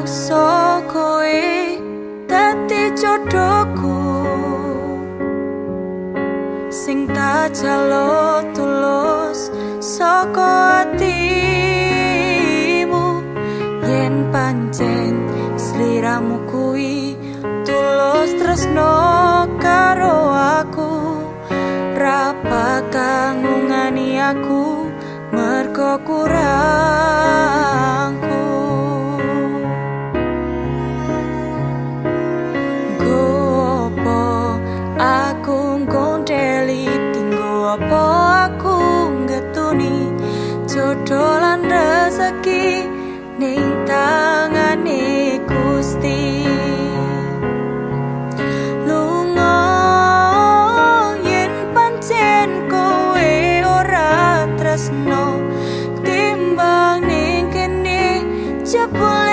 mangsa kowe dadi jodohku sing tak jalo tulus saka atimu yen pancen sliramu kuwi tulus tresno karo aku ra bakal ngungani aku mergo kurangku gopo aku ngondeli tinggo apa aku ngetuni jodoh lan rezeki ning tangane Gusti lunga yen pancen kowe ora tresno timbang ning kene jebul